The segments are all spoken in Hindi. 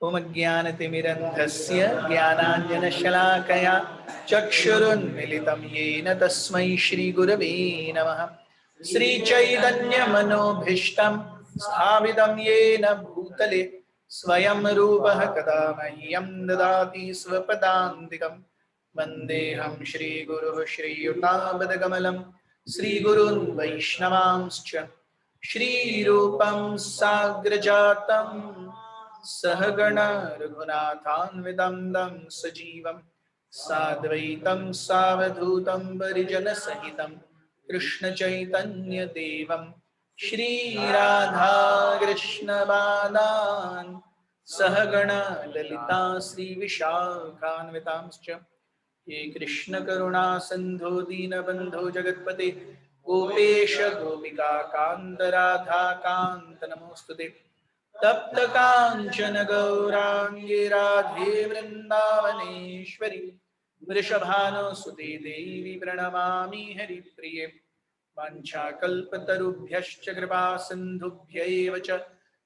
ओम ज्ञानतिमिरन्धस्य ज्ञानाञ्जनशलाकया चक्षुरुन्मिलितं येन तस्मै श्रीगुरवे नमः। श्रीचैतन्यमनोभीष्टं स्थापितं येन भूतले स्वयं रूपः कदा मह्यं ददाति स्वपदान्तिकं। वन्देऽहं श्रीगुरुः श्रीयुतापदकमलं श्रीगुरून् वैष्णवांश्च श्रीरूपं साग्रजातं सहगण रघुनाथान्वितं तं सजीवं साद्वैतं सावधूतं परिजनसहितं कृष्णचैतन्यदेवं श्रीराधाकृष्णपादान् सहगण ललिता श्रीविशाखान्वितांश्च हे कृष्ण करुणा सिंधु दीनबंधो जगत्पते गोपेश गोपिका कांत राधा कांत नमोस्तुते। तप्त कांचन गौरांगी राधे वृंदावनेश्वरी वृषभानुसुते देवी प्रणमामि हरिप्रिये। वाञ्छाकल्पतरुभ्यश्च कृपा सिन्धुभ्यैव च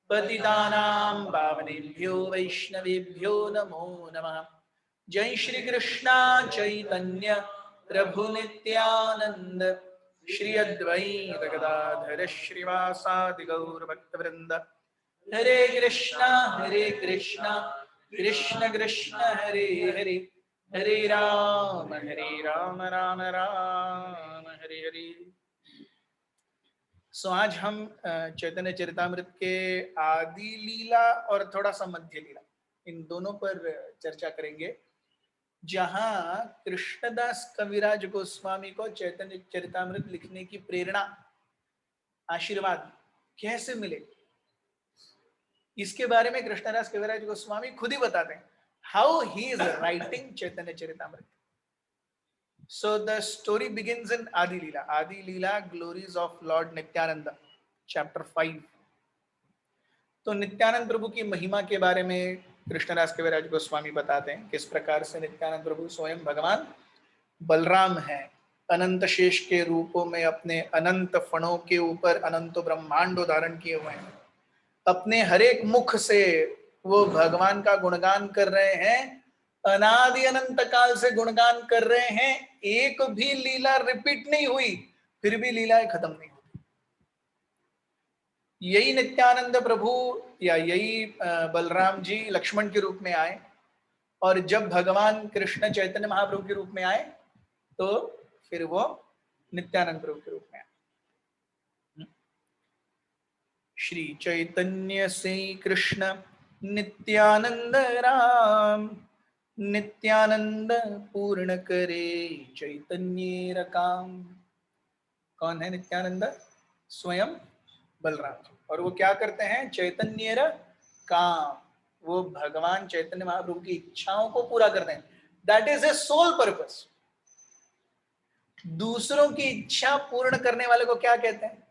पतितानां पावनेभ्यो वैष्णवेभ्यो नमो नमः। जय श्री कृष्णा चैतन्य प्रभु नित्यानंद श्री अद्वैत गदाधर श्रीवासादि गौर भक्तवृंद। हरे कृष्णा कृष्ण कृष्ण हरे हरे हरे राम राम राम हरे हरे। सो आज हम चैतन्य चरितामृत के आदि लीला और थोड़ा सा मध्य लीला इन दोनों पर चर्चा करेंगे, जहां कृष्णदास कविराज गोस्वामी को चैतन्य चरितामृत लिखने की प्रेरणा, आशीर्वाद कैसे मिले, इसके बारे में कृष्णदास कविराज गोस्वामी खुद ही बताते हैं। How he is writing Chaitanya Charitamrita. So the story begins in Adi Leela. Adi Leela, glories of Lord Nityananda, chapter 5. तो नित्यानंद प्रभु की महिमा के बारे में कृष्णदास कविराज गोस्वामी बताते हैं किस प्रकार से नित्यानंद प्रभु स्वयं भगवान बलराम हैं, अनंत शेष के रूपों में अपने अनंत फणों के ऊपर अनंत ब्रह्मांड धारण किए हुए हैं। अपने हरेक मुख से वो भगवान का गुणगान कर रहे हैं, अनादि अनंत काल से गुणगान कर रहे हैं। एक भी लीला रिपीट नहीं हुई, फिर भी लीलाएं खत्म नहीं होती। यही नित्यानंद प्रभु या यही बलराम जी लक्ष्मण के रूप में आए, और जब भगवान कृष्ण चैतन्य महाप्रभु के रूप में आए तो फिर वो नित्यानंद प्रभु के रूप में आए। श्री चैतन्य से कृष्ण नित्यानंद राम, नित्यानंद पूर्ण करे चैतन्य रकाम। कौन है नित्यानंद? स्वयं बलराम जी। और वो क्या करते हैं? चैतन्य काम। वो भगवान चैतन्य महाप्रभु की इच्छाओं को पूरा करते हैं। That is a sole purpose. दूसरों की इच्छा पूर्ण करने वाले को क्या कहते हैं?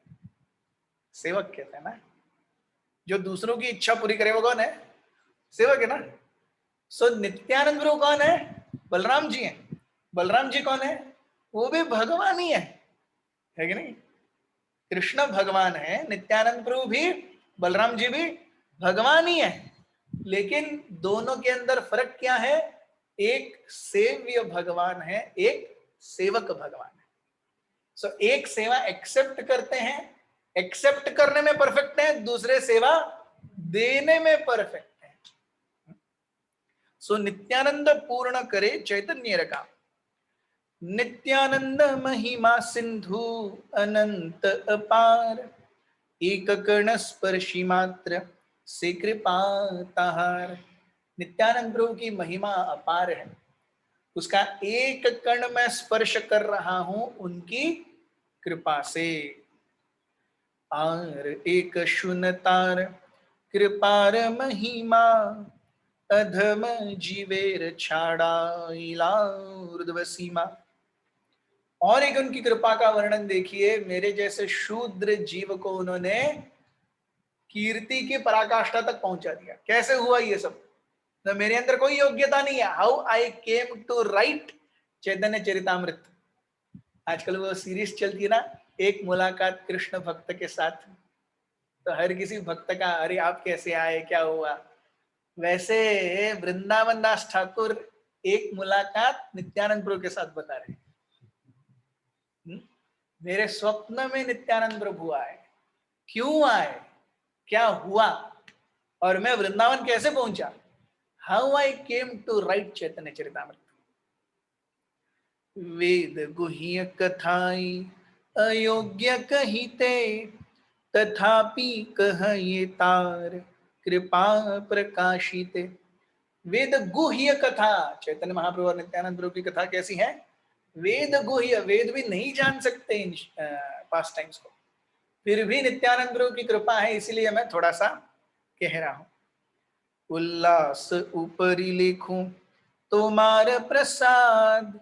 सेवक कहते हैं ना। जो दूसरों की इच्छा पूरी करे वो कौन है? सेवक है ना। सो नित्यानंद प्रभु कौन है? बलराम जी हैं। बलराम जी कौन है? वो भी भगवान ही है कि नहीं? कृष्ण भगवान है, नित्यानंद प्रभु भी, बलराम जी भी भगवान ही है। लेकिन दोनों के अंदर फर्क क्या है? एक सेव्य भगवान है, एक सेवक भगवान है। सो एक सेवा एक्सेप्ट करते हैं, एक्सेप्ट करने में परफेक्ट है, दूसरे सेवा देने में परफेक्ट है। सो नित्यानंद पूर्ण करे चैतन्य रका। नित्यानंद महिमा सिंधु अनंत अपार, एक कर्ण स्पर्शी मात्र से कृपा ताहार। नित्यानंद प्रभु की महिमा अपार है, उसका एक कण मैं स्पर्श कर रहा हूं उनकी कृपा से। आर एक शून्यतार कृपार महिमा, अधम जीवेर छाड़ा इला ऊर्ध्व सीमा। और एक उनकी कृपा का वर्णन देखिए, मेरे जैसे शूद्र जीव को उन्होंने कीर्ति की पराकाष्ठा तक पहुंचा दिया। कैसे हुआ ये सब? तो मेरे अंदर कोई योग्यता नहीं है। How I came to write Chaitanya Charitamrita. आजकल वो सीरीज चलती है ना, एक मुलाकात कृष्ण भक्त के साथ। तो हर किसी भक्त का, अरे आप कैसे आए, क्या हुआ? वैसे वृंदावन दास ठाकुर एक मुलाकात नित्यानंद प्रभु के साथ बता रहे हैं। मेरे स्वप्न में नित्यानंद प्रभु आए, क्यों आए, क्या हुआ, और मैं वृंदावन कैसे पहुंचा, how I came to write Chaitanya Charitamrita. वेद गुह्य कथाई अयोग्य कहिते, तथापि कहिए तार कृपा प्रकाशिते। वेद गुह्य कथा, चैतन्य महाप्रभु और नित्यानंद प्रभु की कथा कैसी है? वेद गुह्य, वेद भी नहीं जान सकते इन पास्ट टाइम्स को, फिर भी नित्यानंद प्रभु की कृपा है, इसीलिए मैं थोड़ा सा कह रहा हूं। उल्लास ऊपरी लिखूं तुम्हार प्रसाद,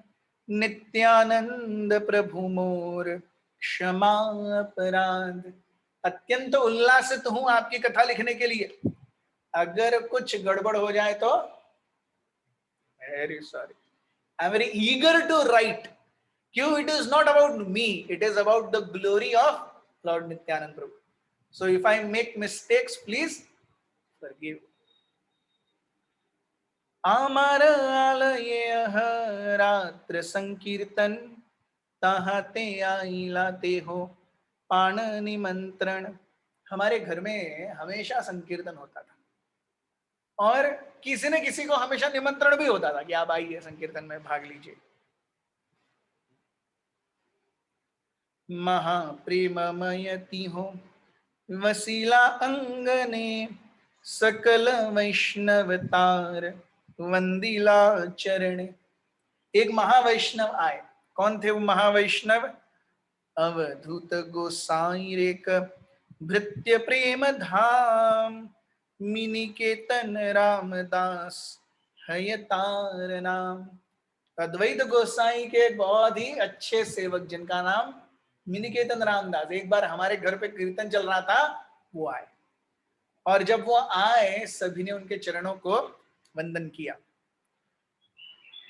नित्यानंद प्रभु मोर क्षमा अपराध। अत्यंत उल्लासित हूं आपकी कथा लिखने के लिए, अगर कुछ गड़बड़ हो जाए तो very sorry, I am very eager to write. क्यों? It is not about me, it is about the glory of Lord Nityananda Prabhu. So if I make mistakes, please forgive. आमार आलय रात्र संकीर्तन, ताहते आई लाते हो पाण निमंत्रण। हमारे घर में हमेशा संकीर्तन होता था, और किसी न किसी को हमेशा निमंत्रण भी होता था कि आप आइए संकीर्तन में भाग लीजिए। महाप्रेममयति हो वसीला अंगने, सकल वैष्णवतार वंदिला चरणे। एक महावैष्णव आए। कौन थे वो महावैष्णव? अवधूत गोसाई रेक भृत्य प्रेम धाम, मिनिकेतन रामदास हयतार नाम। अद्वैत गोसाई के बहुत ही अच्छे सेवक जिनका नाम मिनिकेतन रामदास, एक बार हमारे घर पे कीर्तन चल रहा था, वो आए, और जब वो आए सभी ने उनके चरणों को वंदन किया।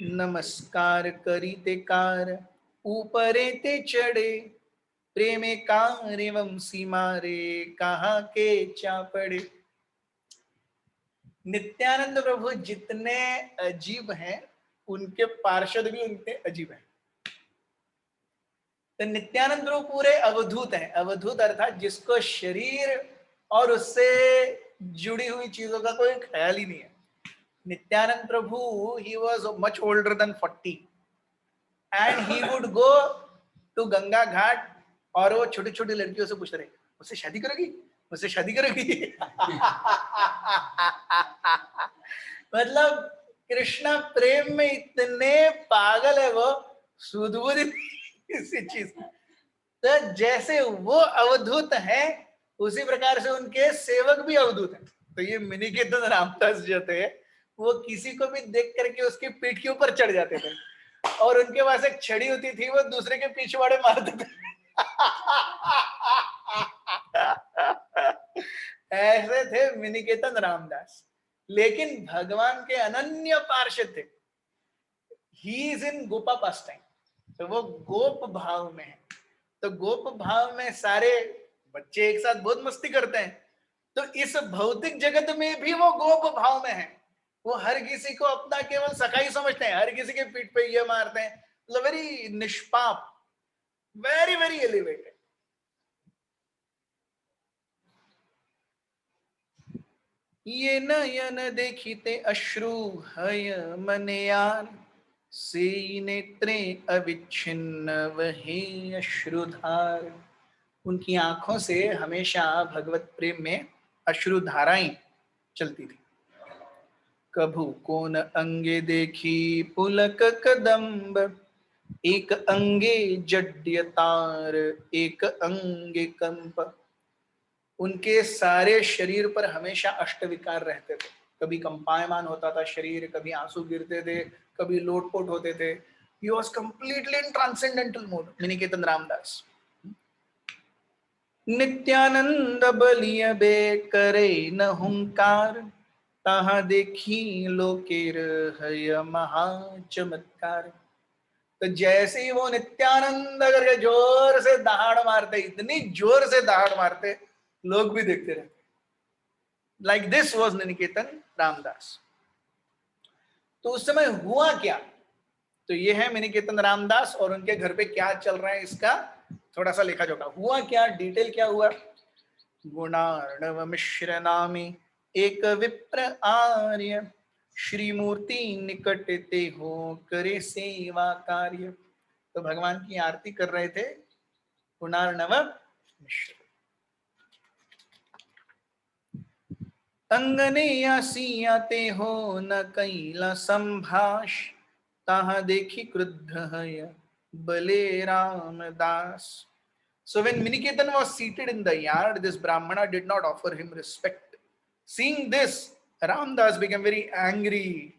नमस्कार करीते कार ऊपरे ते चढ़े, प्रेमे कार एवं सीमारे कहा के चापड़े। नित्यानंद प्रभु जितने अजीब हैं, उनके पार्षद भी उनके अजीब हैं। तो नित्यानंद प्रभु पूरे अवधूत हैं। अवधूत अर्थात जिसको शरीर और उससे जुड़ी हुई चीजों का कोई ख्याल ही नहीं है। नित्यानंद प्रभु, he was much older than 40 and he would go to Ganga घाट, और वो छोटी छोटी लड़कियों से पूछ रहे, मुझसे शादी करोगी, मुझसे शादी करोगी। मतलब कृष्णा प्रेम में इतने पागल है वो, सुदबुद इसी चीज। तो जैसे वो अवधूत है, उसी प्रकार से उनके सेवक भी अवधूत हैं। तो ये मिनिकेतन रामदास जो थे, वो किसी को भी देख करके उसकी पीठ के ऊपर चढ़ जाते थे, और उनके पास एक छड़ी होती थी, वो दूसरे के पिछवाड़े मारते थे। ऐसे थे मिनिकेतन रामदास, लेकिन भगवान के अनन्य पार्षद थे। He is in Gopa pass time, तो वो गोप भाव में है। तो गोप भाव में सारे बच्चे एक साथ बहुत मस्ती करते हैं, तो इस भौतिक जगत में भी वो गोप भाव में है। वो हर किसी को अपना केवल सखाई समझते हैं, हर किसी के पीठ पे ये मारते हैं, मतलब वेरी निष्पाप, वेरी वेरी एलिवेटेड। ये नयन देखिते अश्रु हय मनयान, से नेत्रे अविच्छिन्न वहे अश्रुधार। उनकी आंखों से हमेशा भगवत प्रेम में अश्रुधाराएं चलती थी। कभू कोन अंगे देखी पुलक कदम्ब, एक अंगे जड्य तार एक अंगे कंप। उनके सारे शरीर पर हमेशा अष्टविकार रहते थे। कभी कंपायमान होता था शरीर, कभी आंसू गिरते थे, कभी लोटपोट होते थे। He was completely in transcendental mode, मिनिकेतन Ramdas. Nityanand बलिय बे करे न हुंकार, तहा देखी लोकेर हय महा चमत्कार। तो जैसे ही वो नित्यानंद करके जोर से दहाड़ मारते, इतनी जोर से दहाड़ मारते, लोग भी देखते रहते। लाइक दिस वाज निकेतन रामदास। तो उस समय हुआ क्या, तो ये है निकेतन रामदास और उनके घर पे क्या चल रहा है इसका थोड़ा सा लेखा जोखा। हुआ क्या, डिटेल क्या हुआ। गुणार्णव मिश्र नामी एक विप्र आर्य, श्रीमूर्ति निकट ते हो करे सेवा कार्य। तो भगवान की आरती कर रहे थे गुणार्णव मिश्र। अंगने आते हो न कैला संभाष, ताहा देखी क्रुद्ध है बले Ramdas. So when Miniketan was seated in the yard, this Brahmana did not offer him respect. Seeing this, Ramdas became very angry.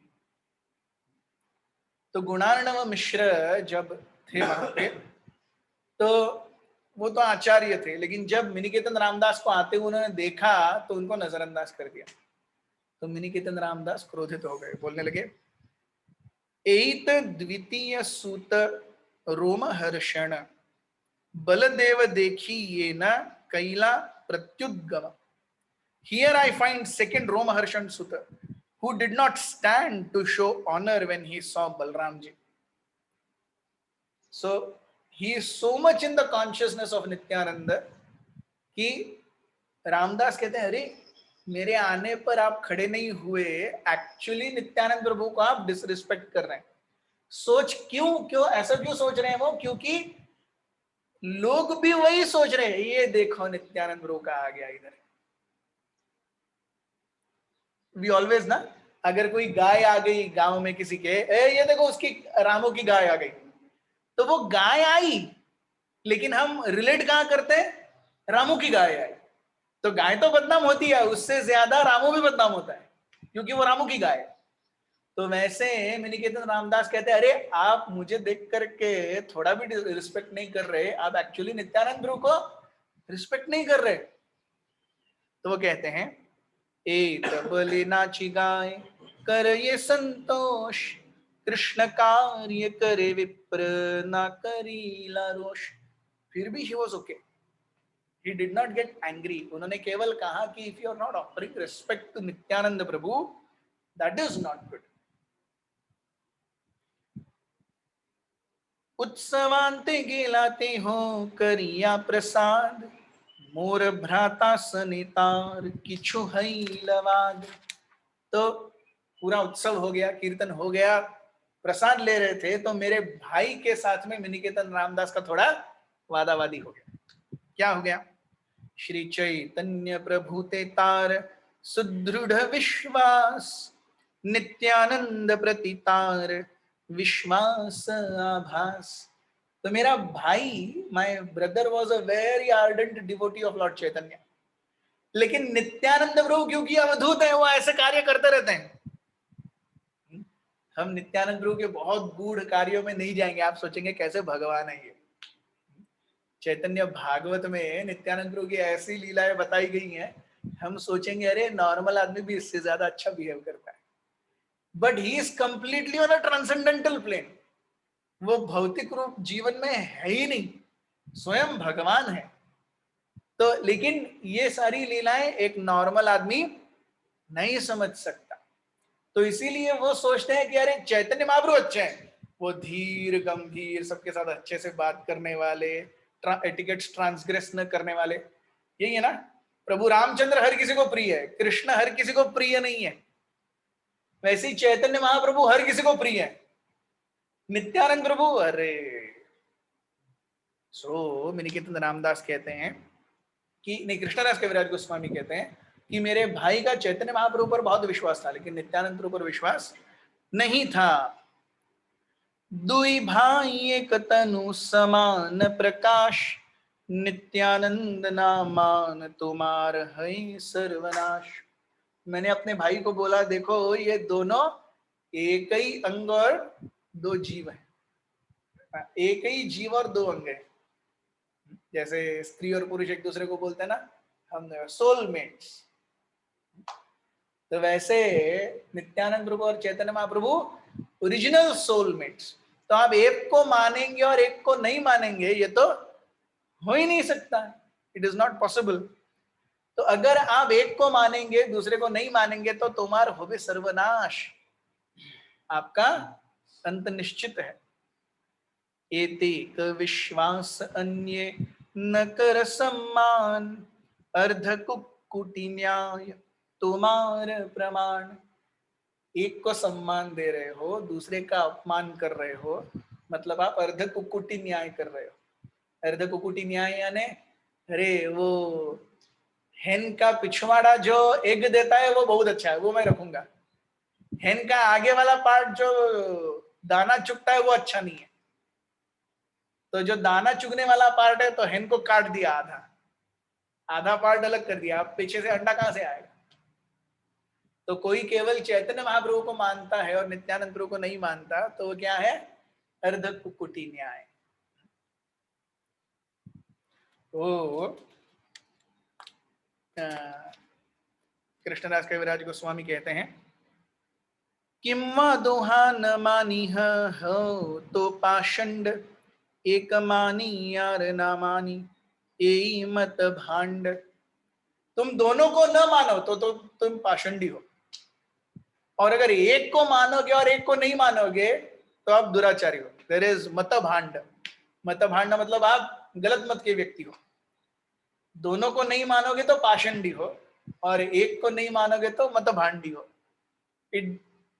तो गुणार्णव मिश्र जब थे वहां पे, तो वो तो आचार्य थे, लेकिन जब मिनिकेतन रामदास को आते हुए उन्होंने देखा तो उनको नजरअंदाज कर दिया। तो मिनिकेतन रामदास क्रोधित हो गए, बोलने लगे, एत द्वितीय सूत रोमहर्षण बलदेव देखी ये न कैला प्रत्युद्गम। Here I find second Romaharshan Sutta, who did not stand to show honor when he saw Balramji. So he is so much in the consciousness of Nityananda कि रामदास कहते हैं, अरे मेरे आने पर आप खड़े नहीं हुए, एक्चुअली नित्यानंद प्रभु को आप डिसरिस्पेक्ट कर रहे हैं। सोच क्यों ऐसा क्यों सोच रहे हैं वो, क्योंकि लोग भी वही सोच रहे हैं, ये देखो नित्यानंद प्रभु का आ गया इधर। वी ऑलवेज ना, अगर कोई गाय आ गई गांव में किसी के, ये देखो उसकी रामू की गाय आ गई, तो वो गाय आई, लेकिन हम रिलेट कहां करते हैं, रामू की गाय आई। तो गाय तो बदनाम होती है, उससे ज्यादा रामू भी बदनाम होता है क्योंकि वो रामू की गाय है। तो वैसे मिनिकेतन रामदास कहते हैं, अरे आप मुझे देख करके थोड़ा भी रिस्पेक्ट नहीं कर रहे, आप एक्चुअली नित्यानंद प्रभु को रिस्पेक्ट नहीं कर रहे। तो वो कहते हैं, एत बलि नाची गाय कर ये संतोष, कृष्ण कार्य करे विप्र ना करीला रोष। फिर भी he was okay, he did not get angry। उन्होंने केवल कहा कि if you are not offering respect to Nityanand Prabhu, that is not good। उत्सवांते गेलाते हो करिया प्रसाद, मोर भ्राता सनितार किछु हई लवाद। तो पूरा उत्सव हो गया, कीर्तन हो गया, प्रसाद ले रहे थे, तो मेरे भाई के साथ में मिनिकेतन रामदास का थोड़ा वादावादी हो गया। क्या हो गया, श्री चैतन्य प्रभु ते तार सुदृढ़ विश्वास, नित्यानंद प्रति तार विश्वास आभास। तो मेरा भाई, my brother was a very ardent devotee of Lord Chaitanya, लेकिन नित्यानंद प्रभु क्योंकि अवधूत है, वो ऐसे कार्य करते रहते हैं। हम नित्यानंद प्रभु के बहुत गूढ़ कार्यों में नहीं जाएंगे, आप सोचेंगे कैसे भगवान है ये। चैतन्य भागवत में नित्यानंद प्रभु की ऐसी लीलाएं बताई गई हैं, हम सोचेंगे अरे नॉर्मल आदमी भी इससे ज्यादा अच्छा बिहेव करता है। But he is completely on a transcendental plane. वो भौतिक रूप जीवन में है ही नहीं, स्वयं भगवान है। तो लेकिन ये सारी लीलाएं एक नॉर्मल आदमी नहीं समझ सकता। तो इसीलिए वो सोचते हैं कि अरे चैतन्य महाप्रभु अच्छे हैं, वो धीर गंभीर, सबके साथ अच्छे से बात करने वाले, एटिकेट्स ट्रांसग्रेस न करने वाले। यही है ना, प्रभु रामचंद्र हर किसी को प्रिय है, कृष्ण हर किसी को प्रिय नहीं है। वैसे ही चैतन्य महाप्रभु हर किसी को प्रिय है, नित्यानंद प्रभु अरे। सो मिनिकेतन रामदास कहते हैं कि नहीं, कृष्णदास कविराज गोस्वामी कहते हैं कि मेरे भाई का चैतन्य महाप्रभु पर बहुत विश्वास था, लेकिन नित्यानंद प्रभु पर विश्वास नहीं था। दुई भाई एक तनु समान प्रकाश, नित्यानंद नामान तुम्हार है सर्वनाश। मैंने अपने भाई को बोला, देखो ये दोनों एक ही अंग और दो जीव है, एक ही जीव और दो अंग है। जैसे स्त्री और पुरुष एक दूसरे को बोलते हैं ना, हम सोलमेट्स। तो वैसे नित्यानंद प्रभु और चैतन्य महाप्रभु ओरिजिनल सोलमेट्स। तो आप एक को मानेंगे और एक को नहीं मानेंगे, ये तो हो ही नहीं सकता, इट इज नॉट पॉसिबल। तो अगर आप एक को मानेंगे दूसरे को नहीं मानेंगे तो तुम्हार हो भी सर्वनाश, आपका अंत निश्चित है। एतेक विश्वास अन्य न कर सम्मान, अर्ध कुक्कुटी न्याय तुम्हार प्रमाण। एक को सम्मान दे रहे हो, दूसरे का अपमान कर रहे हो, मतलब आप अर्ध कुक्कुटी न्याय कर रहे हो। अर्ध कुक्कुटी न्याय यानी अरे वो हेन का पिछवाड़ा जो एग देता है वो बहुत अच्छा है, वो मैं रखूंगा। हेन का आगे वाला पार्ट जो दाना चुगता है वो अच्छा नहीं है, तो जो दाना चुगने वाला पार्ट है तो हेन को काट दिया, आधा आधा पार्ट अलग कर दिया। अब पीछे से अंडा कहां से आएगा? तो कोई केवल चैतन्य महाप्रभु को मानता है और नित्यानंद प्रभु को नहीं मानता, तो वो क्या है? अर्ध कुक्कुटी न्याय। ओ कृष्णदास कविराज गोस्वामी कहते हैं, किम्मा दोहा न मानी हो तो पाषंड, एक मानी यार ना मानी ए मत भांड। तुम दोनों को न मानो तो तुम पाषंडी हो, और अगर एक को मानोगे और एक को नहीं मानोगे तो आप दुराचारी हो। देयर इज मत भांड। मत भांड मतलब आप गलत मत के व्यक्ति हो। दोनों को नहीं मानोगे तो पाषंडी हो, और एक को नहीं मानोगे तो मत भांडी हो।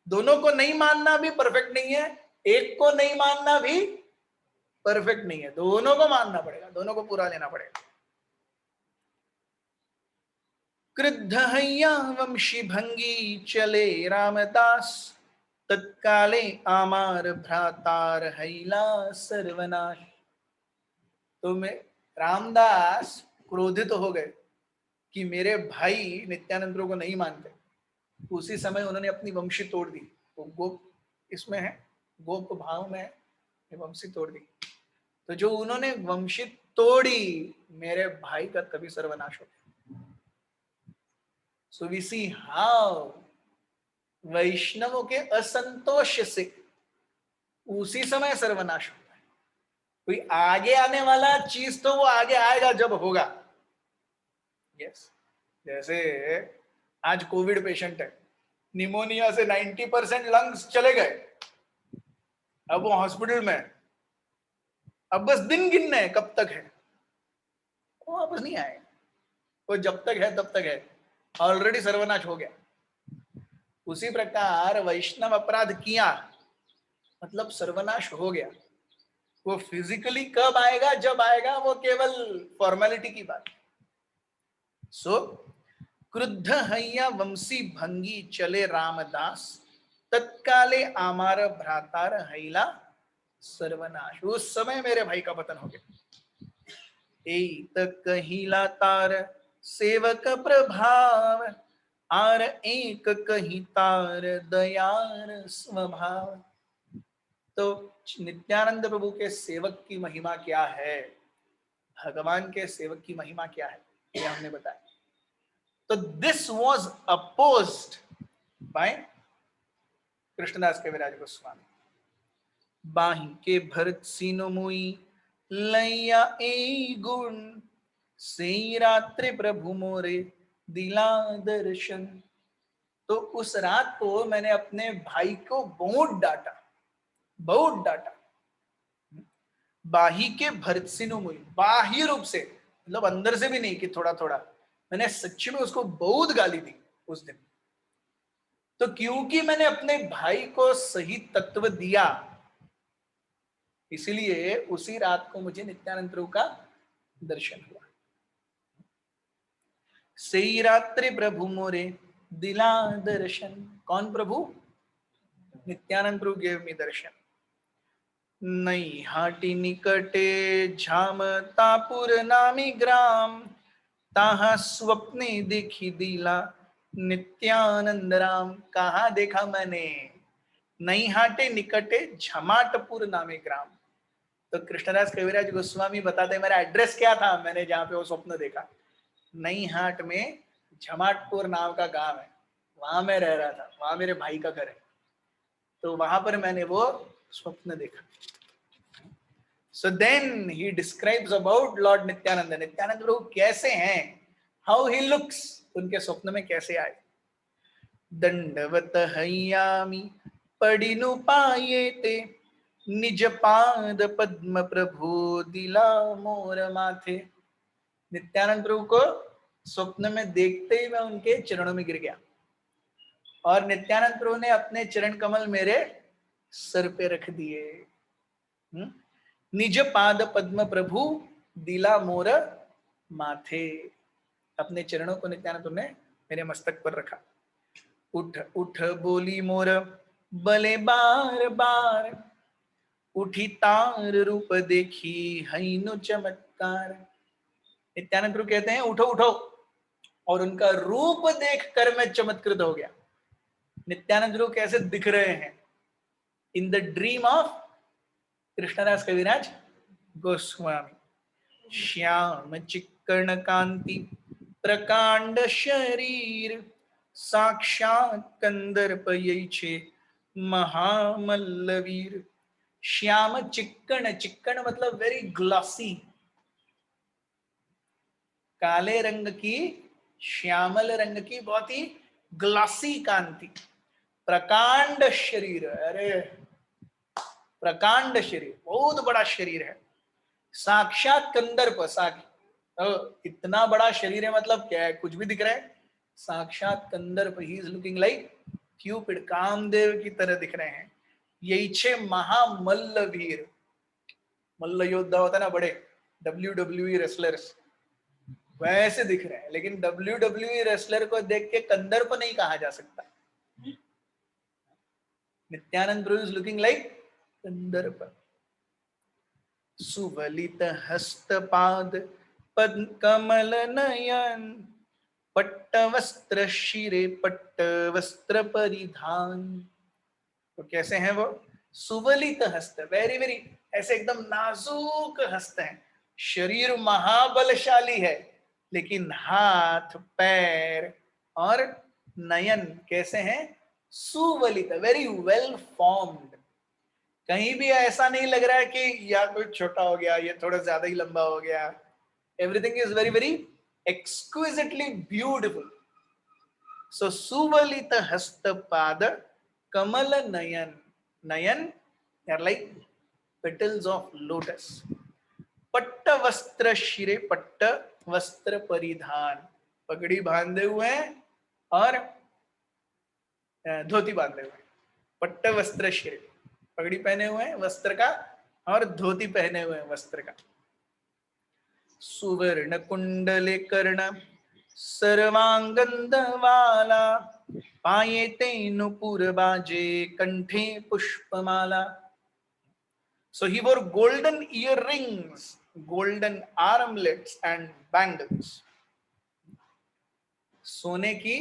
दोनों को नहीं मानना भी परफेक्ट नहीं है, एक को नहीं मानना भी परफेक्ट नहीं है, दोनों को मानना पड़ेगा, दोनों को पूरा लेना पड़ेगा। क्रुद्ध हैया वंशी भंगी चले रामदास, तत्काले आमार भ्रातार हैला सर्वनाश। तो मैं रामदास क्रोधित हो गए कि मेरे भाई नित्यानंद प्रभु को नहीं मानते। उसी समय उन्होंने अपनी वंशी तोड़ दी। तो गोप इसमें है, गोप भाव में है, वंशी तोड़ दी। तो जो उन्होंने वंशी तोड़ी, मेरे भाई का तभी सर्वनाश हो गया। सो वी सी हाउ वैष्णवों के असंतोष से उसी समय सर्वनाश होता है। कोई आगे आने वाला चीज तो वो आगे आएगा जब होगा। यस, जैसे आज कोविड पेशेंट है, निमोनिया से 90% लंग्स चले गए, अब वो हॉस्पिटल में, अब बस दिन गिनने हैं कब तक है, वो वापस नहीं आएगा। वो जब तक है तब तक है, ऑलरेडी सर्वनाश हो गया। उसी प्रकार वैष्णव अपराध किया मतलब सर्वनाश हो गया। वो फिजिकली कब आएगा, जब आएगा वो केवल फॉर्मेलिटी की बात। सो क्रुद्ध हैया वंशी भंगी चले रामदास, तत्काले आमार भ्रातार हैला सर्वनाश। उस समय मेरे भाई का पतन हो गया। कहिला तार सेवक प्रभाव, आर एक कही तार दयार स्वभाव। तो नित्यानंद प्रभु के सेवक की महिमा क्या है, भगवान के सेवक की महिमा क्या है, ये हमने बताया। तो this was opposed by Krishnadas Kaviraj Goswami. बाही के भरत सीनो मुई लैया ए गुण, से रात्रि प्रभु मोरे दिला दर्शन। तो उस रात को मैंने अपने भाई को बहुत डांटा, बहुत डांटा। बाही के भरत सीनो मुई, बाह्य रूप से मतलब अंदर से भी नहीं कि थोड़ा थोड़ा, मैंने सच्ची में उसको बहुत गाली दी उस दिन। तो क्योंकि मैंने अपने भाई को सही तत्व दिया, इसीलिए उसी रात को मुझे नित्यानंद प्रभु का दर्शन हुआ। सही रात्रि प्रभु मोरे दिला दर्शन। कौन प्रभु? नित्यानंद प्रभु गेव मी दर्शन। नई हाटी निकटे झाम तापुर नामी ग्राम, ताहा स्वप्ने देखी दिला नित्यानंद राम। कहा देखा मैंने? नई हाटे निकटे झमाटपुर नामी ग्राम। तो कृष्णदास कविराज गोस्वामी बताते मेरा एड्रेस क्या था, मैंने जहां पे वो स्वप्न देखा। नई हाट में झमाटपुर नाम का गांव है, वहां मैं रह रहा था, वहां मेरे भाई का घर है। तो वहां पर मैंने वो स्वप्न देखा। So then he describes about Lord Nityanand. Nityanand प्रभु कैसे हैं, हाउ ही लुक्स, उनके स्वप्न में कैसे आए। दंडवत हयामी पडिनु पायेते, निज पाद पद्म प्रभु दिला मोर माथे। नित्यानंद प्रभु को स्वप्न में देखते ही मैं उनके चरणों में गिर गया, और नित्यानंद प्रभु ने अपने चरण कमल मेरे सर पे रख दिए। निज पाद पद्म प्रभु दिला मोर माथे, अपने चरणों को नित्यानंद प्रभु ने मेरे मस्तक पर रखा। उठ उठ बोली मोर बले बार बार, उठी तार रूप देखी हैनु चमत्कार। नित्यानंद प्रभु कहते हैं उठो उठो, और उनका रूप देखकर मैं चमत्कृत हो गया। नित्यानंद प्रभु कैसे दिख रहे हैं in the dream of Krishnadas Kaviraj Goswami. श्याम चिक्कण कांति प्रकांड शरीर, साक्षात कंदर्प यैछे महामल्लवीर। श्याम चिक्कण, चिक्कण मतलब वेरी ग्लॉसी, काले रंग की, श्यामल रंग की बहुत ही ग्लॉसी कांति। प्रकांड शरीर, अरे प्रकांड शरीर, बहुत बड़ा शरीर है। साक्षात कंदर्प, इतना बड़ा शरीर है मतलब क्या है, कुछ भी दिख रहा है। साक्षात कंदर्प, he is looking like cupid, Kamdev की तरह दिख रहे हैं। यैछे महामल्लवीर, मल्ल योद्धा होता है ना बड़े, WWE रेसलर्स, वैसे दिख रहे हैं। लेकिन WWE रेसलर को देख के कंदर्प नहीं कहा जा सकता। नित्यानंद प्रभु इज लुकिंग लाइक कंदर्प। सुवलित हस्तपाद पद कमल नयन, पट्ट वस्त्र शिरे पट्ट वस्त्र परिधान। तो कैसे हैं वो? सुवलित हस्त, वेरी वेरी, ऐसे एकदम नाजुक हस्त हैं। शरीर महाबलशाली है, लेकिन हाथ पैर और नयन कैसे हैं? सुवलित, वेरी वेल फॉर्म्ड। कहीं भी ऐसा नहीं लग रहा है कि या कोई छोटा हो गया, ये थोड़ा ज्यादा ही लंबा हो गया। Everything is very very exquisitely beautiful. So सुवलित हस्तपाद कमल नयन, नयन are like petals of lotus. पट्ट वस्त्र शिरे, पट्ट वस्त्र परिधान, पगड़ी बांधे हुए हैं और धोती बांधे हुए हैं। पट्ट वस्त्र शिरे, पगड़ी पहने हुए हैं वस्त्र का, और धोती पहने हुए हैं वस्त्र का। सुवर्ण कुंडले कर्ण सर्वांगंधमाला, पायेते नुपुर बाजे कंठे पुष्पमाला। So he wore golden earrings, golden armlets and bangles. सोने की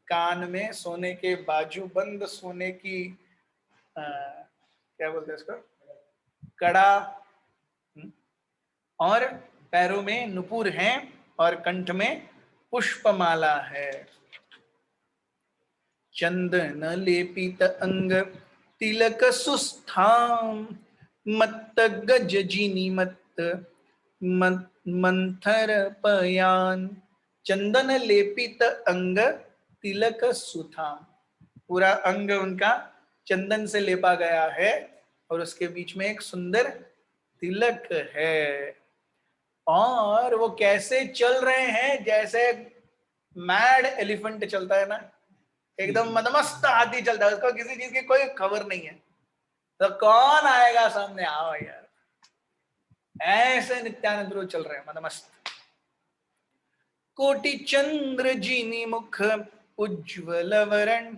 कान में, सोने के बाजूबंद, सोने की क्या बोलते हैं इसको, कड़ा, और पैरों में नुपुर हैं और कंठ में पुष्पमाला है। चंदन लेपित अंग तिलक सुस्थाम, मत्त गज जिनी मत्त मंथर पयान। चंदन लेपित अंग तिलक सुथाम, पूरा अंग उनका चंदन से लेपा गया है, और उसके बीच में एक सुंदर तिलक है। और वो कैसे चल रहे हैं? जैसे मैड एलिफेंट चलता है ना, एकदम मदमस्त हाथी चलता है, उसको किसी चीज की कोई खबर नहीं है। तो कौन आएगा सामने, आओ यार। ऐसे नित्यानंद प्रभु चल रहे हैं मदमस्त। कोटि चंद्र जीनी मुख उज्ज्वल वरण,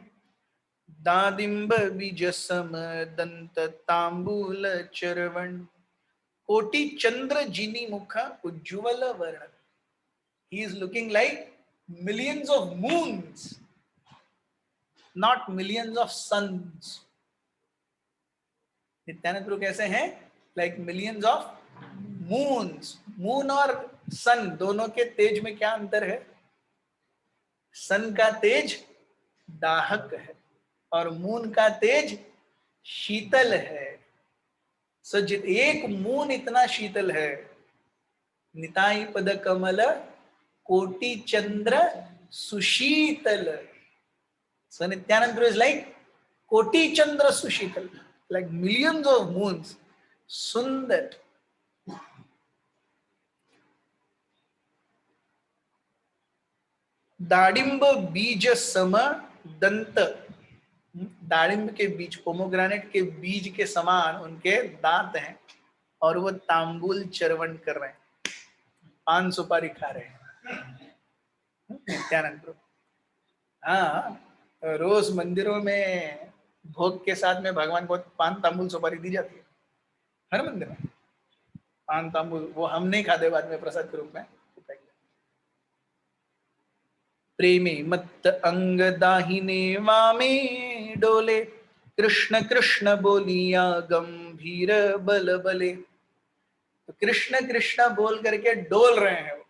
दादिम्ब बीज सम दंत तांबूल चरवण। कोटि चंद्र जीनी मुख उज्ज्वल वर्ण, he is looking like millions of moons, not millions of suns. Nityanand प्रभु कैसे हैं? Like millions of moons. Moon और सन दोनों के तेज में क्या अंतर है? सन का तेज दाहक है और मून का तेज शीतल है। एक मून इतना शीतल है, निताई पद कमल कोटि चंद्र सुशीतल. So Nityanand Prabhu is like Koti Chandra Sushital, like millions of moons. Sundar. दाड़िंब बीज सम दंत. दाड़िंब के बीज, पोमोग्रेनेट के बीज के समान उनके दांत हैं और वो तांबुल चरवण कर रहे हैं, पान सुपारी खा रहे हैं नित्यानंद प्रभु. हाँ, रोज मंदिरों में भोग के साथ में भगवान को पान तांबुल सुपारी दी जाती है. हर मंदिर में पान तांबुल, वो हम नहीं खाते, बाद में प्रसाद के रूप में. प्रेमे मत्त अंग दाहिने वामे डोले, कृष्ण कृष्ण बोलिया गंभीर बल बले. तो कृष्ण कृष्ण बोल करके डोल रहे हैं वो.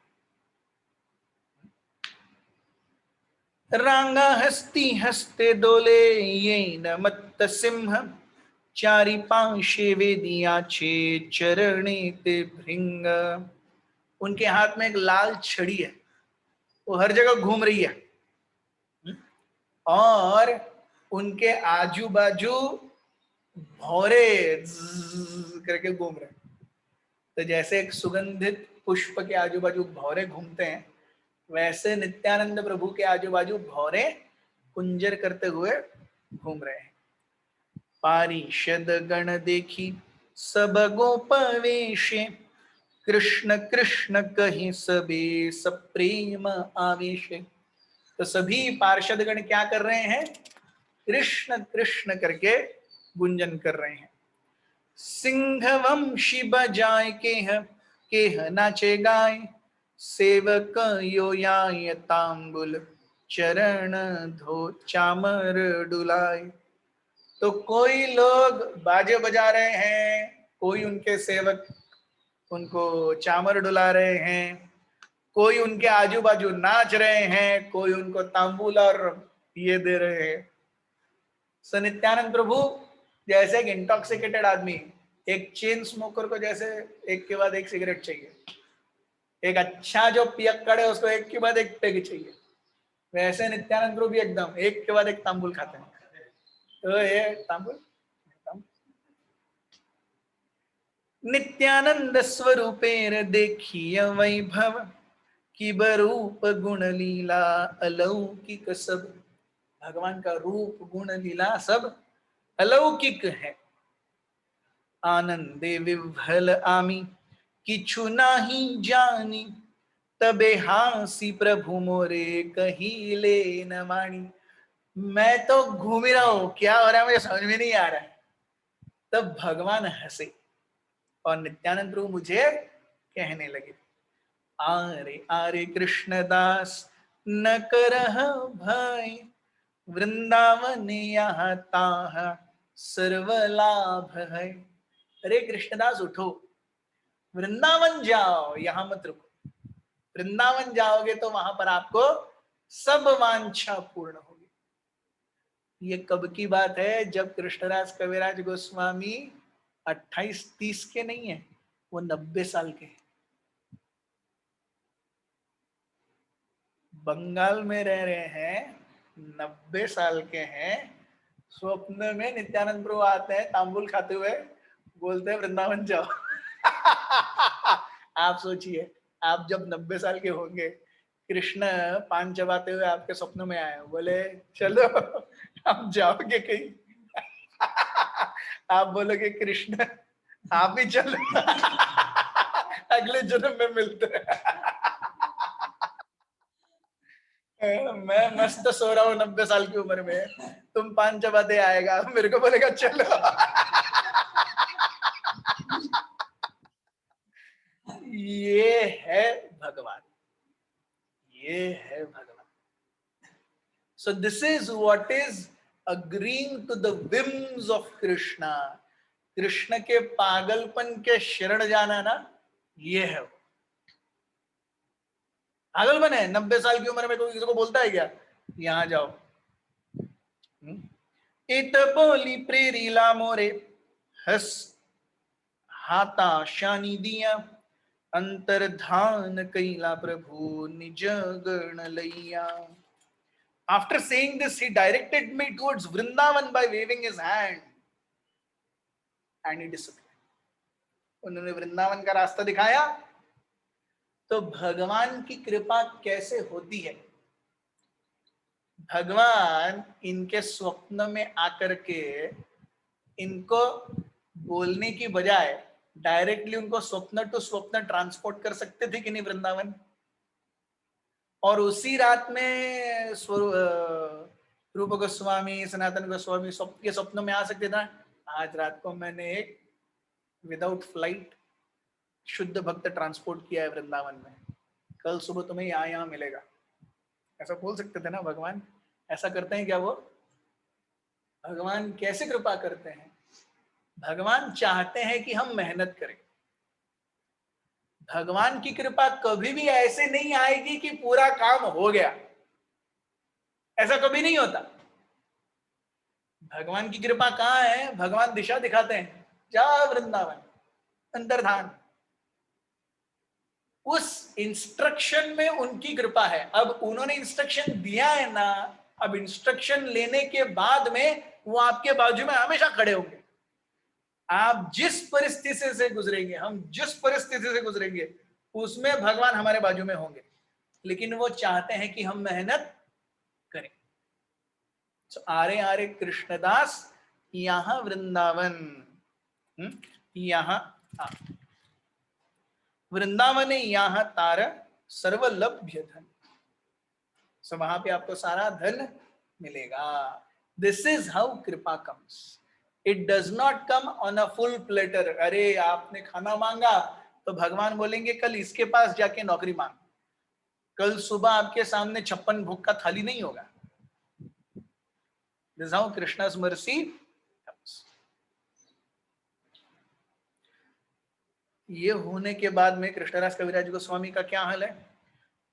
रांगा हस्ती हस्ते डोले ये न मत्त सिंह, चारि पांशे वेदिया छे चरणे ते भृंग. उनके हाथ में एक लाल छड़ी है, वो हर जगह घूम रही है और उनके आजू बाजू भौरे करके घूम रहे हैं. तो जैसे एक सुगंधित पुष्प के आजू बाजू भौरे घूमते हैं, वैसे नित्यानंद प्रभु के आजू बाजू भौरे कुंजर करते हुए घूम रहे हैं. पारिषद गण देखी सब गोपवेशे, कृष्ण कृष्ण कहीं सबे सप्रेम आवेशे. तो सभी पार्षद गण क्या कर रहे हैं? कृष्ण कृष्ण करके गुंजन कर रहे हैं. सिंह वंशी बजाय के नाचे गाय, सेवक यो याय तांबुल चरण धो चामर डुलाए. तो कोई लोग बाजे बजा रहे हैं, कोई उनके सेवक उनको चामर डुला रहे हैं, कोई उनके आजू बाजू नाच रहे हैं, कोई उनको तांबूल और ये दे रहे हैं. सो नित्यानंद प्रभु जैसे एक इंटॉक्सिकेटेड आदमी, एक चेन स्मोकर को जैसे एक के बाद एक सिगरेट चाहिए, एक अच्छा जो पियक्कड़ है उसको एक के बाद एक पेग चाहिए, वैसे नित्यानंद प्रभु भी एकदम एक के बाद एक तांबुल खाते हैं. तो ये तांबुल नित्यानंद स्वरूपेर देखिय वैभव, कि बरूप गुण लीला अलौकिक सब. भगवान का रूप गुण लीला सब अलौकिक है. आनंदे विभल आमी किछु नाही जानी, तबे हांसी प्रभु मोरे कहिले न मानी. मैं तो घूम ही रहा हूं, क्या हो रहा है मुझे समझ में नहीं आ रहा है. तब भगवान हंसे और नित्यानंद प्रभु मुझे कहने लगे, आरे आरे कृष्णदास न करह भय, वृंदावन यहाँ ताहा सर्व लाभ है. अरे कृष्णदास उठो, वृंदावन जाओ, यहां मत रुको. वृंदावन जाओगे तो वहां पर आपको सब वांछा पूर्ण होगी. ये कब की बात है? जब कृष्णदास कविराज गोस्वामी 28-30 के नहीं है, वो 90 साल के. बंगाल में रह रहे हैं, 90 साल के हैं. स्वप्न में नित्यानंद प्रभु आते हैं तांबुल खाते हुए, बोलते हैं वृंदावन जाओ. आप सोचिए, आप जब 90 साल के होंगे, कृष्ण पान चबाते हुए आपके स्वप्नों में आए, बोले चलो आप जाओगे कहीं? आप बोलोगे कृष्ण आप ही चलो, अगले जन्म में मिलते हैं. मैं मस्त सो रहा हूँ 90 साल की उम्र में, तुम पान चबाते आएगा, मेरे को बोलेगा चलो. ये है भगवान, ये है भगवान. So this is what is agreeing to the whims of Krishna. Krishna के पागलपन के शरण जाना ना, ये है. पागलपन है 90 साल की उम्र में कोई किसी को बोलता है क्या यहां जाओ? इत बोली प्रेरीला मोरे हस हाथा शानी दिया, अंतर्धान कैला प्रभु निज गण लैया. After saying this, he directed me towards Vrindavan by waving his hand, and he disappeared. उन्होंने वृंदावन का रास्ता दिखाया. तो भगवान की कृपा कैसे होती है? भगवान इनके स्वप्न में आकर के इनको बोलने की बजाय डायरेक्टली उनको स्वप्न टू स्वप्न ट्रांसपोर्ट कर सकते थे कि नहीं वृंदावन. और उसी रात में रूप गोस्वामी, सनातन गोस्वामी के स्वप्न में आ सकते था, आज रात को मैंने एक विदाउट फ्लाइट शुद्ध भक्त ट्रांसपोर्ट किया है वृंदावन में, कल सुबह तुम्हें यहाँ मिलेगा, ऐसा बोल सकते थे ना भगवान. ऐसा करते हैं क्या वो? भगवान कैसे कृपा करते हैं? भगवान चाहते हैं कि हम मेहनत करें. भगवान की कृपा कभी भी ऐसे नहीं आएगी कि पूरा काम हो गया, ऐसा कभी नहीं होता. भगवान की कृपा कहाँ है? भगवान दिशा दिखाते हैं, जा वृंदावन, अंतर्धान. उस इंस्ट्रक्शन में उनकी कृपा है. अब उन्होंने इंस्ट्रक्शन दिया है ना, अब इंस्ट्रक्शन लेने के बाद में वो आपके बाजू में हमेशा खड़े होंगे. आप जिस परिस्थिति से गुजरेंगे, हम जिस परिस्थिति से गुजरेंगे, उसमें भगवान हमारे बाजू में होंगे. लेकिन वो चाहते हैं कि हम मेहनत करें. तो आरे आरे कृष्णदास यहां वृंदावन, यहां वृंदावन यहाँ तार सर्वलभ्य धन. सो वहां पे आपको सारा धन मिलेगा. दिस इज हाउ कृपा comes. It does not come on a full platter. अरे आपने खाना मांगा तो भगवान बोलेंगे कल इसके पास जाके नौकरी मांग, कल सुबह आपके सामने 56 भोग का थाली नहीं होगा. This is how Krishna's mercy comes. ये होने के बाद में कृष्णदास कविराज गोस्वामी का क्या हाल है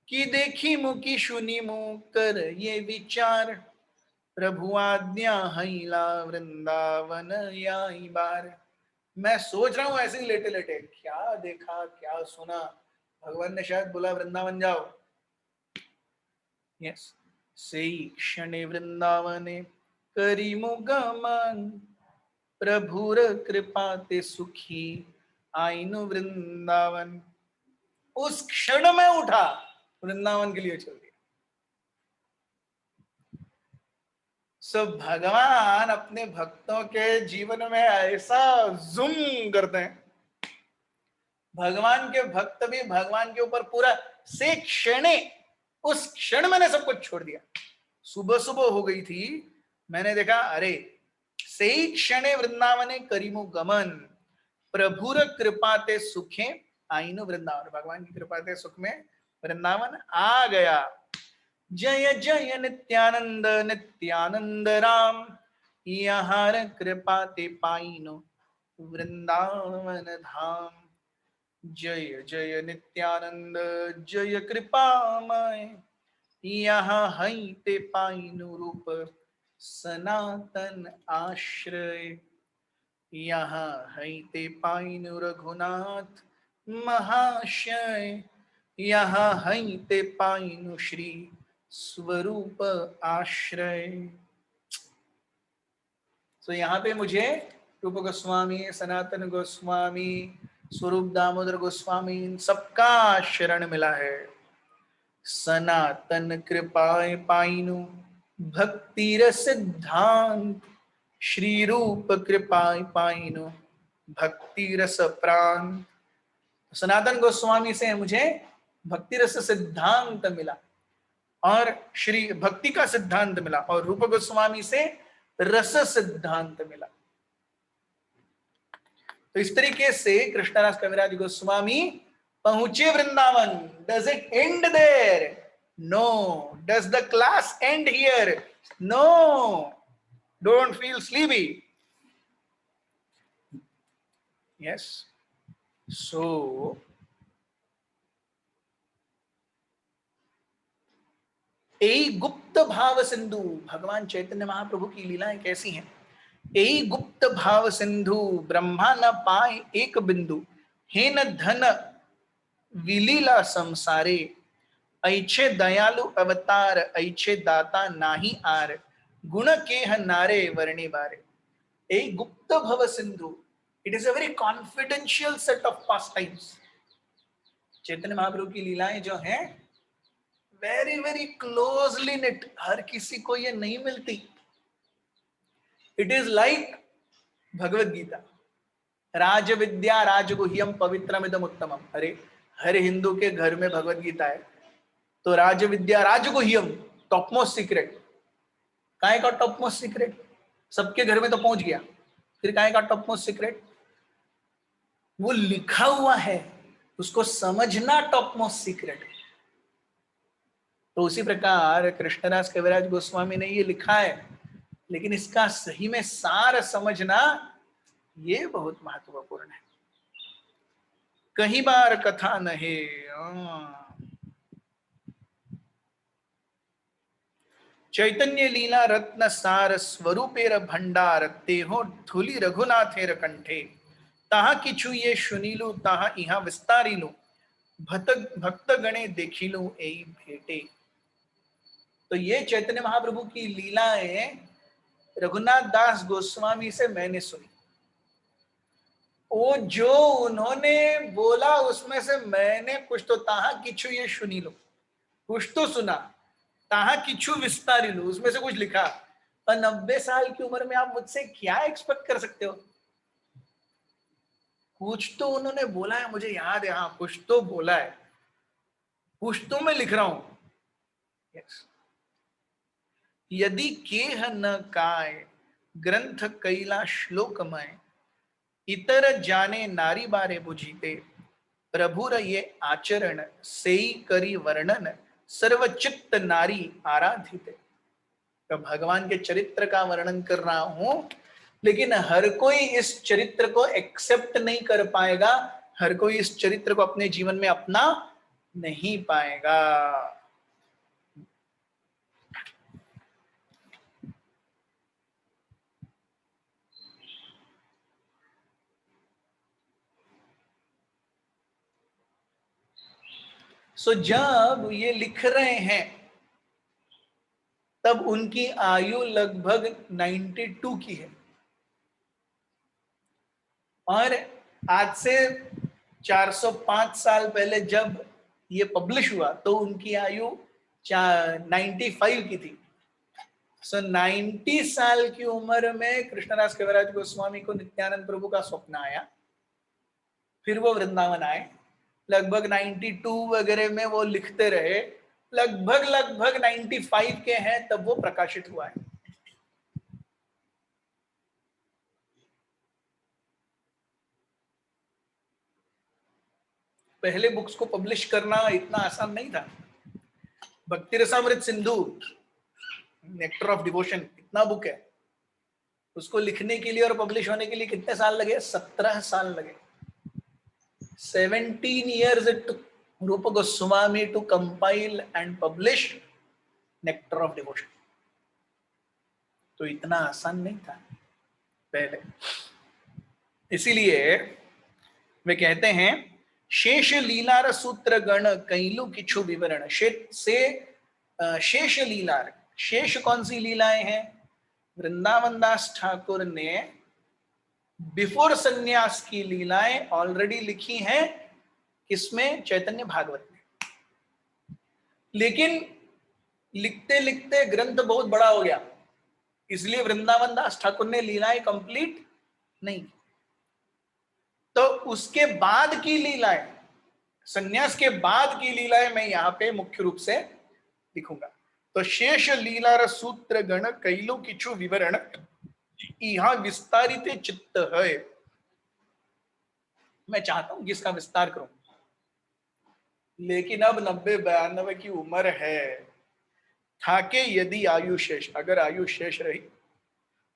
कि देखी मुकी सुनी मुँह कर ये विचार, प्रभु आज्ञा हैला वृंदावन याई बार. मैं सोच रहा हूं ऐसे ही लेटे लेटे, क्या देखा क्या सुना, भगवान ने शायद बोला वृंदावन जाओ. यस, से क्षणे वृंदावने करी मुगमन, प्रभुर कृपा ते सुखी आइनु वृंदावन. उस क्षण में उठा, वृंदावन के लिए चल दिया. सब भगवान अपने भक्तों के जीवन में ऐसा जूम करते हैं. भगवान के भक्त भी भगवान के ऊपर पूरा से क्षणे, उस क्षण मैंने सब कुछ छोड़ दिया. सुबह सुबह हो गई थी, मैंने देखा अरे से क्षणे वृंदावने करीमु गमन, प्रभुर कृपा ते सुखे आइनु वृंदावन. भगवान की कृपा ते सुख में वृंदावन आ गया. जय जय नित्यानंद नित्यानंद राम, यहाँ कृपा ते पाइनु वृंदावन धाम. जय जय नित्यानंद जय कृपामय, यहाँ हई ते पाइनु रूप सनातन आश्रय. यहाँ हई ते पाइनु रघुनाथ महाशय, यहाँ हई ते पाइनु श्री स्वरूप आश्रय. तो यहाँ पे मुझे रूप गोस्वामी, सनातन गोस्वामी, स्वरूप दामोदर गोस्वामी, इन सबका शरण मिला है. सनातन कृपाए पाइनु भक्ति रस सिद्धांत, श्री रूप कृपाए पाइनु भक्ति रस प्राण. सनातन गोस्वामी से मुझे भक्ति रस सिद्धांत मिला और श्री भक्ति का सिद्धांत मिला, और रूप गोस्वामी से रस सिद्धांत मिला. तो इस तरीके से कृष्णदास कविराज गोस्वामी पहुंचे Vrindavan. Does it end there? No. Does the class end here? No. Don't feel sleepy. Yes. So यही गुप्त भाव सिंधु, भगवान चैतन्य महाप्रभु की लीलाएं कैसी हैं. यही गुप्त भाव सिंधु, ब्रह्मा न पाए एक बिंदु, हे न धन विलीला संसारे, ऐछे दयालु अवतार, ऐछे दाता नाही आर, गुण केह नारे वर्णी बारे। ए गुप्त भव सिंधु, it is a very confidential set of pastimes. Chaitanya Mahaprabhu की लीलाएं जो हैं वेरी वेरी क्लोजली निट, हर किसी को ये नहीं मिलती। It is like Bhagavad Gita, राज विद्या राजगुह्यम पवित्रमिदम उत्तमम। अरे हर हिंदू के घर में भगवत गीता है, तो राज विद्या राजगुह्यम, टॉप मोस्ट सीक्रेट। काय का टॉप मोस्ट सीक्रेट? सबके घर में तो पहुंच गया, फिर काय का टॉप मोस्ट सीक्रेट? वो लिखा हुआ है, उसको समझना टॉप मोस्ट सीक्रेट। तो उसी प्रकार कृष्णदास कविराज गोस्वामी ने ये लिखा है, लेकिन इसका सही में सार समझना ये बहुत महत्वपूर्ण है। कहीं बार कथा नहीं, चैतन्य लीला रत्न सार, स्वरूपेर भंडार, तेहो धुली रघुनाथेर कंठे, ताहा किछु ये सुनीलु, ताहा इहा विस्तारिलु, भक्त गणे देखिलु एई भेटे। तो ये चैतन्य महाप्रभु की लीलाएं रघुनाथ दास गोस्वामी से मैंने सुनी। वो जो उन्होंने बोला उसमें से मैंने कुछ तो ताहा किछु ये सुनी लो, कुछ तो सुना, ताहा किछु विस्तारी लो, उसमें से कुछ लिखा। और 90 साल की उम्र में आप मुझसे क्या एक्सपेक्ट कर सकते हो? कुछ तो उन्होंने बोला है, मुझे याद है, हाँ कुछ तो बोला है, कुछ तो मैं लिख रहा हूं। yes. यदि केह न काय ग्रंथ कैला श्लोकमय, इतर जाने नारी बारे बुझीते, प्रभुर ये आचरण सेई करी वर्णन, सर्वचित्त नारी आराधित। तो भगवान के चरित्र का वर्णन कर रहा हूं, लेकिन हर कोई इस चरित्र को एक्सेप्ट नहीं कर पाएगा, हर कोई इस चरित्र को अपने जीवन में अपना नहीं पाएगा। सो जब ये लिख रहे हैं तब उनकी आयु लगभग 92 की है, और आज से 405 साल पहले जब ये पब्लिश हुआ तो उनकी आयु 95 की थी। सो 90 साल की उम्र में कृष्णदास कविराज गोस्वामी को नित्यानंद प्रभु का स्वप्न आया, फिर वो वृंदावन आए, लगभग 92 वगैरह में वो लिखते रहे, लगभग 95 के हैं तब वो प्रकाशित हुआ है। पहले बुक्स को पब्लिश करना इतना आसान नहीं था। भक्ति Rasamrita Sindhu, nectar of devotion, इतना बुक है, उसको लिखने के लिए और पब्लिश होने के लिए कितने साल लगे? 17 साल लगे। 17 years it took Rupa Goswami to compile and publish nectar of devotion. तो इतना आसान नहीं था पहले, इसीलिए वे कहते हैं शेष लीलार सूत्र गण कैलु किछु विवरण। शेष लीलार, शेष कौन सी लीलाएं हैं? वृंदावन दास ठाकुर ने बिफोर संन्यास की लीलाएं ऑलरेडी लिखी हैं, किसमें? चैतन्य भागवत में। लेकिन लिखते लिखते ग्रंथ बहुत बड़ा हो गया, इसलिए वृंदावन दास ठाकुर ने लीलाएं कंप्लीट नहीं। तो उसके बाद की लीलाएं, संन्यास के बाद की लीलाएं मैं यहाँ पे मुख्य रूप से लिखूंगा। तो शेष लीलार सूत्र गण कैलो किछु विवरण, यहाँ विस्तारित चित्त है। मैं चाहता हूं कि इसका विस्तार करूं, लेकिन अब 90-92 की उम्र है, थाके यदि आयु शेष, अगर आयु शेष रही,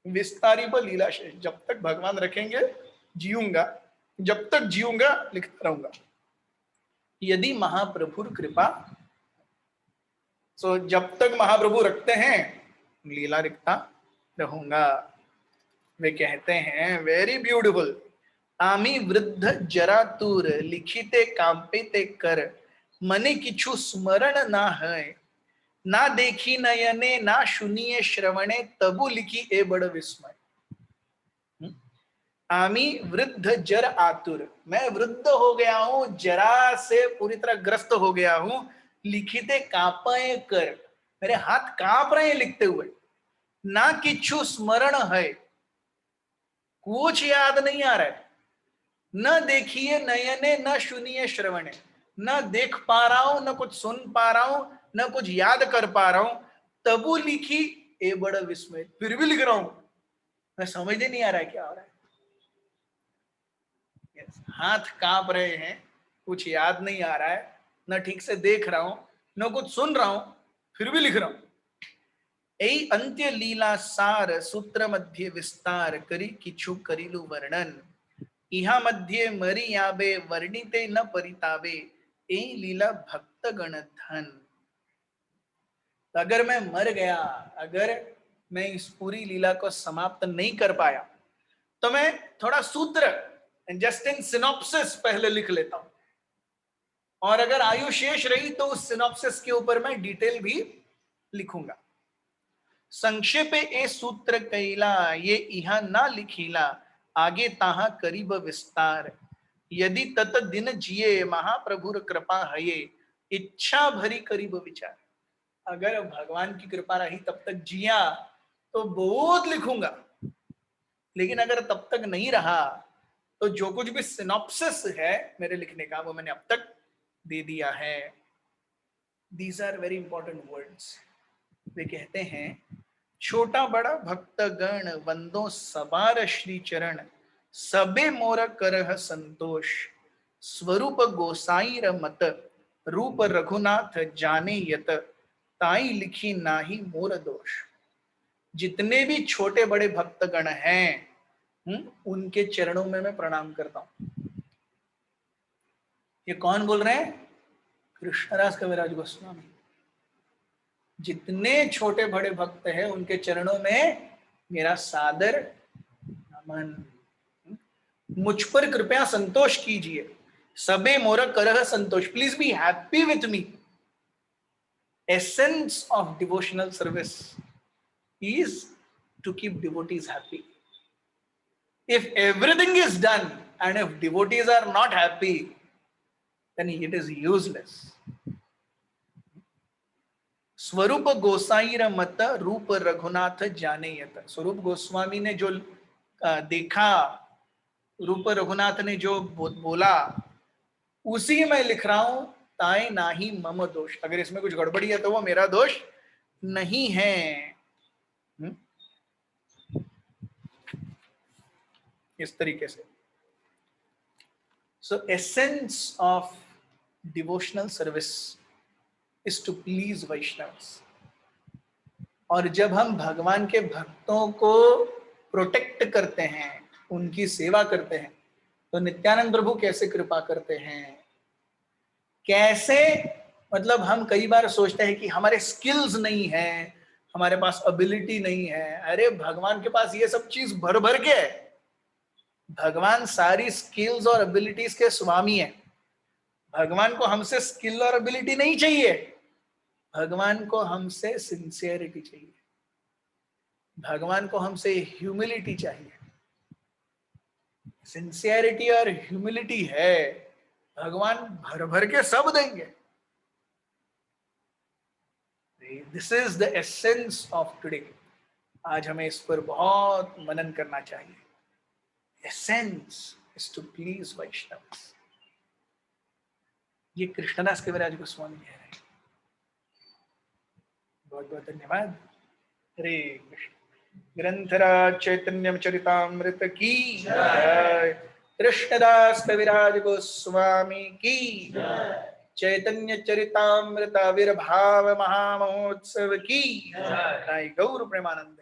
विस्तारी पर लीला शेष, जब तक भगवान रखेंगे जीऊंगा, जब तक जीऊंगा लिखता रहूंगा। यदि महाप्रभु कृपा, तो जब तक महाप्रभु रखते हैं लीला लिखता रहूंगा। वे कहते हैं वेरी ब्यूटीफुल, आमी वृद्ध जरातुर लिखिते कांपिते कर, मने किछु स्मरण ना है, ना देखी नयने ना सुनिए श्रवणे, तबु लिखी ए बड़ विस्मय। आमी वृद्ध जर आतुर, मैं वृद्ध हो गया हूं, जरा से पूरी तरह ग्रस्त हो गया हूं, लिखिते कांपे कर, मेरे हाथ कांप रहे हैं लिखते हुए, ना किछु स्मरण है, कुछ याद नहीं आ रहा है, न देखिए नयने न सुनिए श्रवणे, न देख पा रहा हूं, न कुछ सुन पा रहा हूं, न कुछ याद कर पा रहा हूं, तबु लिखी ए बड़ा विस्मय, फिर भी लिख रहा हूं, मैं समझ नहीं आ रहा है क्या हो रहा है। हाथ कांप रहे हैं, कुछ याद नहीं आ रहा है, न ठीक से देख रहा हूं, न कुछ सुन रहा हूं, फिर भी लिख रहा हूं। एई अंत्य लीला सार सूत्र मध्य विस्तार करी किछु करिलु वर्णन, इहा मध्य मरी आबे वर्णिते न परिताबे, एई लीला भक्त गण धन। अगर मैं मर गया, अगर मैं इस पूरी लीला को समाप्त नहीं कर पाया, तो मैं थोड़ा सूत्र जस्ट इन सिनॉप्सिस पहले लिख लेता हूं, और अगर आयु शेष रही तो उस सिनॉप्सिस के ऊपर मैं डिटेल भी लिखूंगा। संक्षेप ए सूत्र कैला, ये इहा ना लिखीला, आगे ताहा करीब विस्तार, यदि तत दिन जिए महाप्रभुर कृपा हये, इच्छा भरी करीब विचार। अगर भगवान की कृपा रही तब तक जिया तो बहुत लिखूंगा, लेकिन अगर तब तक नहीं रहा तो जो कुछ भी सिनॉप्सिस है मेरे लिखने का वो मैंने अब तक दे दिया है। These are very important words. वे कहते हैं, छोटा बड़ा भक्त गण वंदो सबार श्री चरण, सबे मोर करह संतोष, स्वरूप गोसाई मत, रूप रघुनाथ जाने यत, ताई लिखी नाही मोर दोष। जितने भी छोटे बड़े भक्तगण हैं उनके चरणों में मैं प्रणाम करता हूं। ये कौन बोल रहे हैं? कृष्णदास कविराज गोस्वामी। जितने छोटे बड़े भक्त हैं उनके चरणों में मेरा सादर नमन। मुझ पर कृपया संतोष कीजिए, सबे मोर करह संतोष, please be happy with me. Essence of devotional service is to keep devotees happy. If everything is done and if devotees are not happy, then it is useless. स्वरूप गोसाई मत, रूप रघुनाथ जाने यत। स्वरूप गोस्वामी ने जो देखा, रूप रघुनाथ ने जो बोला, उसी मैं लिख रहा हूं। ताए नाही मम दोष, अगर इसमें कुछ गड़बड़ी है तो वो मेरा दोष नहीं है। इस तरीके से। So essence of devotional service is to please Vaishnavas. और जब हम भगवान के भक्तों को प्रोटेक्ट करते हैं, उनकी सेवा करते हैं, तो नित्यानंद प्रभु कैसे कृपा करते हैं, कैसे, मतलब हम कई बार सोचते हैं कि हमारे स्किल्स नहीं है, हमारे पास एबिलिटी नहीं है। अरे भगवान के पास ये सब चीज भर भर के है। भगवान सारी स्किल्स और एबिलिटीज के स्वामी है। भगवान को हमसे स्किल और एबिलिटी नहीं चाहिए, भगवान को हमसे सिंसियरिटी चाहिए, भगवान को हमसे ह्यूमिलिटी चाहिए। सिंसियरिटी और ह्यूमिलिटी है, भगवान भर भर के सब देंगे। This is the essence of today. आज हमें इस पर बहुत मनन करना चाहिए। Essence is to please Vaishnavas. ये कृष्णदास कविराज गोस्वामी कह रहे हैं। बहुत बहुत धन्यवाद। हरे कृष्ण। ग्रंथराज चैतन्य चरितामृत की जय। कृष्णदास कविराज गोस्वामी की जय। चैतन्य चरितामृत आविर्भाव महामहोत्सव की जय। गौर प्रेमानंद।